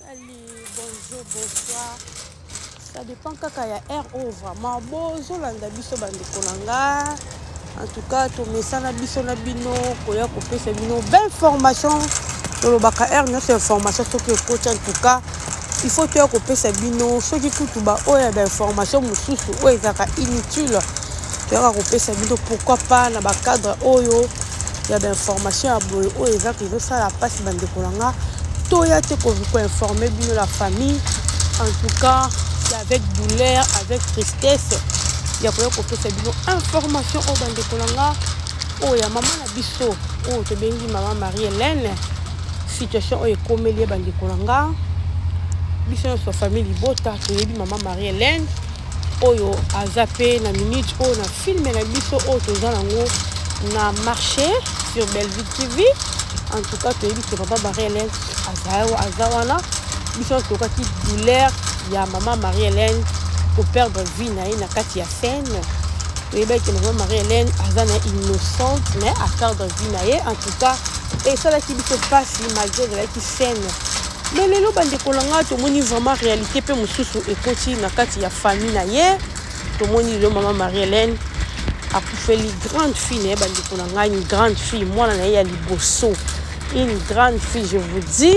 Salut, bonjour, bonsoir. Ça dépend quand il y a air au vraiment. Bonjour, landa biso bande kolanga. En tout cas, tu mets ça na biso na bino, koya kopé c'est bino. Belle formation. Le baka air, c'est information sur le coach. En tout cas, il faut que tu aies c'est bino. Ceux qui écoutent, il y a des informations, ouais, c'est inutile. Tu as copié c'est bino. Pourquoi pas dans le cadre oyo? Il y a des informations à boire. Oh, ils ont ça la passe bande kolanga. Toya te pour informer bien la famille. En tout cas, c'est avec douleur, avec tristesse. Il y a pour que c'est bien information au bande kolanga. Oh, il y a maman la biso. Oh, tu bien dit maman Marie-Hélène. Situation est comme les bande kolanga. Biso notre famille libota, tu bien maman Marie-Hélène. Oh yo, a zappé na minute, oh na filmé la biso, oh tu na marché sur Belleville TV. En tout cas, tu as dit que papa Marie-Hélène Azawana, ils sont au côté douleur. Il y a maman Marie-Hélène pour perdre vie na Katia scène. Tu as dit que maman Marie-Hélène Azana innocente, mais à perdre vie na en tout cas. Et ça là qui se passe malgré la qui scène. Mais les lots de Kolanga, tout le monde vraiment réalité peut me soucier et continuer na Katia famille na tout le monde dit maman Marie-Hélène a fait une grande fille, une grande fille. Moi, je suis Liboso. Une grande fille, je vous dis.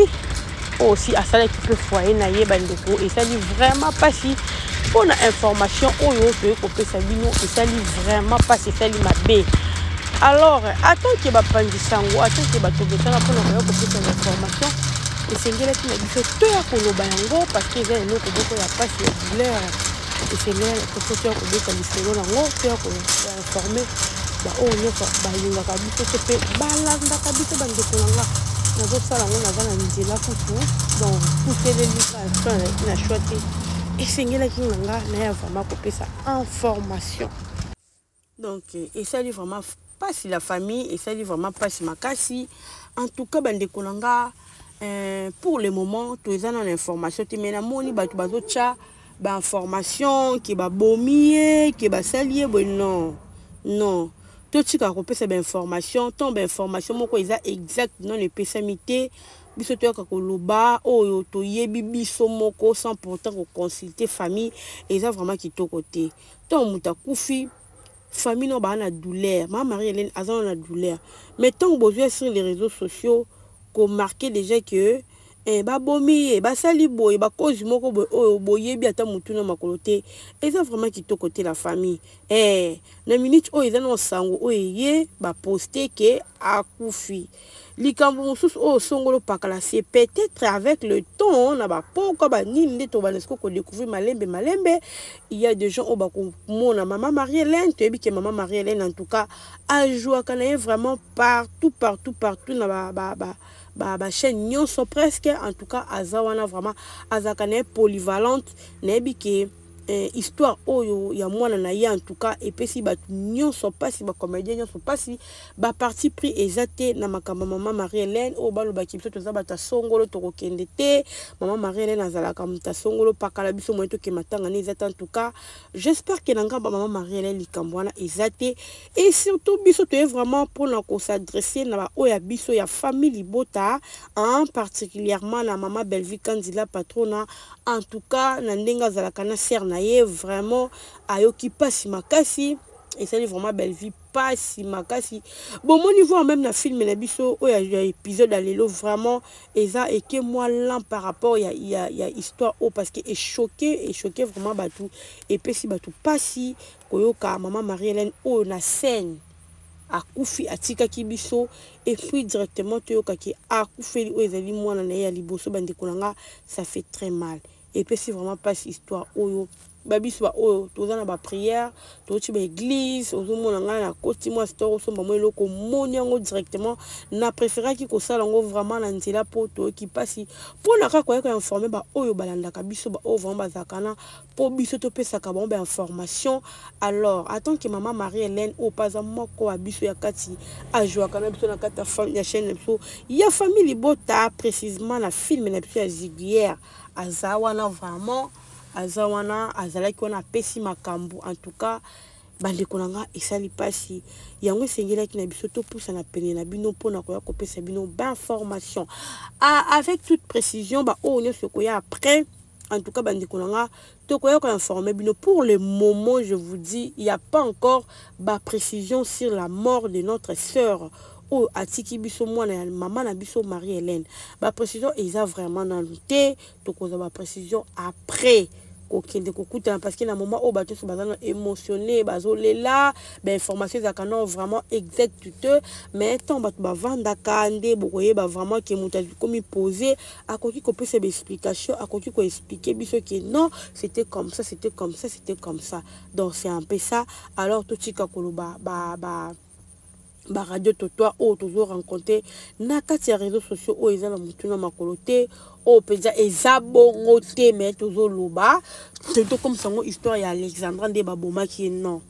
Aussi, à ça, qui peut foyer, et ça dit vraiment pas si. Pour l'information, et ça dit vraiment pas si ça dit ma baie. Alors, attends qu'il y ait des sango, attends qu'il y ait des gens pour nous cette information. Et c'est là qui m'a dit que tout est pour le parce qu'il y a un autre qui a pas de douleur. Et c'est là que faut faire que ça lycée là on faire que informer ba oh non ça ba linga kabito te pe balanda kabito bande kolanga na zo sala ngona za na nzela futu donc tout les livres na choisi et c'est là qui nganga na ya vraiment copier ça information donc et ça lui vraiment pas si la famille et ça lui vraiment pas si makasi en tout cas bande kolanga pour le moment tu as une information tu mets na moni ba tu bazo cha ba information qui ba bomier qui ba salier bon non tout ce qu'on peut c'est information tombe information moko eza exact non le pessamité biso to ka koloba oyo to yebi biso moko sans pourtant consulter famille eza vraiment qui to côté ton muta kufi famille no ba na douleur maman Marie-Hélène azana na douleur mais tant besoin sur les réseaux sociaux qu'on marquer déjà que ba bomi ba sali boy ba cause moko boye bi ata mutu na makolote et ça vraiment qui to côté la famille na minute o eza no sango o ye ba poster que akufi likambo mususu o songolo pakala c'est peut-être avec le temps na ba poko ba ninde to ba lesko ko découvrir malembe il y a des gens au ba ko mona maman Marie-Hélène tu bi que maman Marie-Hélène en tout cas a joué kana vraiment partout na ba chaîne nyonso presque en tout cas azawana vraiment azakane polyvalente nebi ke histoire oyo ya mwana na ya en tout cas et puis si ba nyonso pasi ba comédien nyonso pasi ba parti pris exacté na makamba maman Marie-Hélène o ba lo ba kipso to za ba ta songolo to kokende te maman Marie-Hélène azala kam ta songolo pakala biso moto ke matanga ni exact en tout cas j'espère que nanga ba maman Marie-Hélène likambwana exacté et surtout biso to vraiment pour na ko s'adresser na ba oya biso ya famille libota en particulièrement la maman Belleville Kandila patrona en tout cas na ndenga zala kana ser na ye vraiment ayoki pasi makasi et ça vraiment Belleville pasi makasi bon mon niveau même na film na biso o ya épisode à l'élo vraiment eza et que moi là par rapport il y a histoire oh parce que est choqué vraiment batou et puis si batou pasi koyoka maman Marie-Hélène o na scène akufi atika kibiso et puis directement toyoka ki akufeli o ezali mwana na ya liboso bande kolanga ça fait très mal et puis si vraiment pas histoire oyo babiso ba oyo tozana ba prière toti ba église ozomona nga na koti moi store osomba mo eloko moni yango directement na préférer ki ko sala ngo vraiment na nzela poto ki pasi pona ka ko informer ba oyo balanda ka biso ba o vraiment bazakana po biso to pesa ka ba information alors attends que maman Marie-Hélène o paza moko abiso ya kati ajwa kana biso na kata famille ya chaîne biso ya famille libota précisément la film na biso ya Ziguière azawana vraiment azawana azalaki wana pesi makambu en tout cas bandeko na nga esali pasi yango esengelaki na biso topusa na pene na bino mpona koya kopesa bino bainformation avec toute précision oyo nyonso koya après. En tout cas bandeko na nga tokoya ko informer bino. Pour le moment je vous dis il n'y a pas encore précision sur la mort de notre sœur o atiki biso mwana maman na biso Marie-Hélène. Précision eza vraiment na te tokoza précision après kokende kokutana parce que na moment au bato so bazana émotionné bazolela information za kana vraiment exacte mais tant bato bavanda kande bokoye vraiment que muta komi poser akoki ko pesa explication akoki ko expliquer biso que non c'était comme ça c'était comme ça c'était comme ça. Donc c'est un peu ça. Alors tout tika koloba radio totoa o tozo rencontrer na kati ya réseaux sociaux o eza na mutuna makolo te o peza eza bongo te mais tozo loba tout comme sango histoire ya Alexandra nde baboma qui est non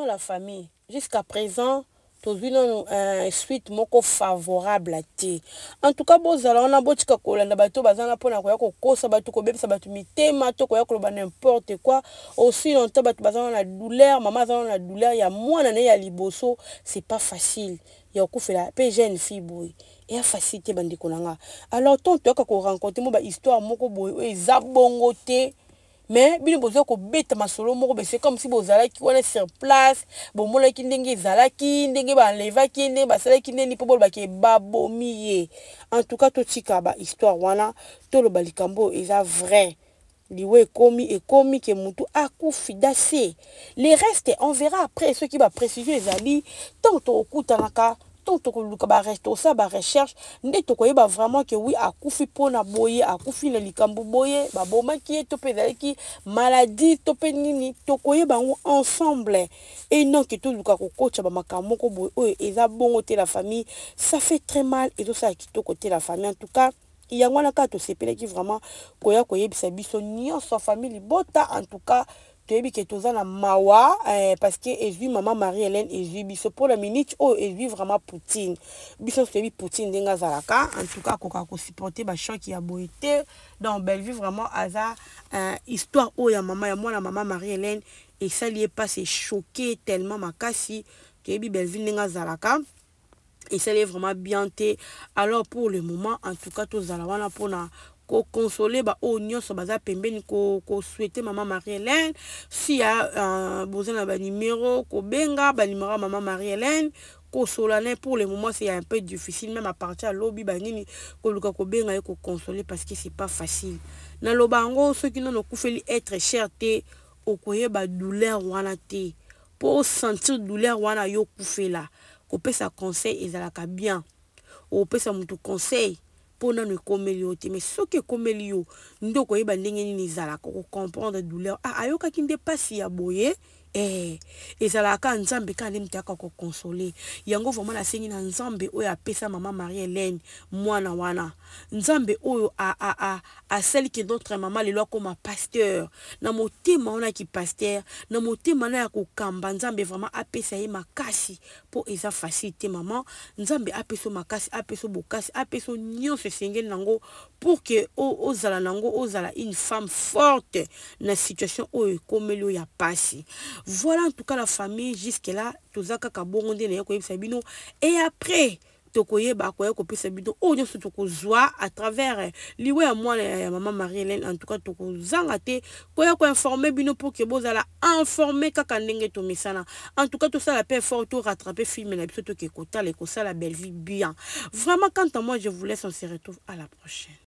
la famille jusqu'à présent tozwi non suite moko favorable te. En tout cas bozala on a botika kolanda bato bazana pona koya kokosa bato kobebisa bato mitema to koya koloba n'importe quoi. Aussi longtemps bato bazana na douleur maman bazana na douleur ya mwana na ya liboso c'est pas facile ya kufela pe jeune fille boy et a facilité bandeko nanga. Alors tant to ka ko rencontrer mo histoire moko boy eza bongo te. Mais bino bozo ko beta masolo moko c'est comme si bozala ki wana sur place bon mola ki ndenge zalaki ndenge ba leva ki ndenge ba sala ki ndenge po ba ke babomiye. En tout cas to tika histoire wana to lo balikambo eza vrai liwe komi ke mutu akufi dase. Les restes on verra après ceux qui va préciser ezali tant to okutanaka tant que luka ba reste ça ba recherche nde to koyeba vraiment que oui akufi pona boye akufi na likambo boye ba boma ki to pedaki maladie to penini to koyeba ensemble et non que tout luka ko kocha ba makambo ko boye eza bongo te la famille ça fait très mal et tout ça qui to côté la famille. En tout cas il y a ngwana ka to sepele qui vraiment koya koyebisa biso nyonso famille bota. En tout cas toyebi ke toza na mawa parce que ezwi maman Marie-Hélène ezwi biso pour la minute o ezwi vraiment Poutine biso toyebi Poutine ndenga zalaka. En tout cas koka ko supporter ba choc ya boité donc Bellevue vraiment aza histoire o ya maman ya mwana maman Marie-Hélène et ça lié pas c'est choqué tellement makasi toyebi Bellevue ndenga zalaka et ça lié vraiment bien té. Alors pour le moment en tout cas tozala wana pona ko consoler o nyonso baza pembeni ko souhaiter maman Marie-Hélène si ya besoin na numéro ko benga numéro maman Marie-Hélène ko solane. Pour le moment c'est un peu difficile même à partir à lobby nini ko luka ko benga ko consoler parce que c'est pas facile na lobango ceux qui n'ont kufeli être cher te okoye douleur wana te pour sentir douleur wana yo kufela ko pesa conseil ezalaka bien o pesa mutu conseil pona ne komelio te mais ce que komelio ndoko yeba ndenge nini zala ko comprendre douleur ayoka kinde pasi ya boye ezalaka nzambe kande mtaka ko consoler yango vraiment la sengi na nzambe oyo apesa maman Marie-Hélène mwana wana nzambe oyo a celle qui d'autres maman le loi comme pasteur na motema ona ki pasteur na motema na ya ko kamba nzambe vraiment apesa ye makasi po eza facilité maman nzambe apeso makasi apeso bokasi apeso nyonso sengeli nango pour que ozala nango ozala une femme forte na situation oyo komelo ya pasi. Voilà en tout cas la famille jusque là tozaka ka bongonde na yako yebisa bino et après tokoyeba koya kopesa bino o nyonso tokozwa à travers liwe ya mwana ya maman Marie-Hélène. En tout cas tokozanga te koya ko informer bino pour que bozala informer kaka ndenge to misana. En tout cas tout ça la paix fort to rattraper film na biso to ke kota le ko ça la belle vie bien vraiment. Quant à moi je vous laisse, on se retrouve à la prochaine.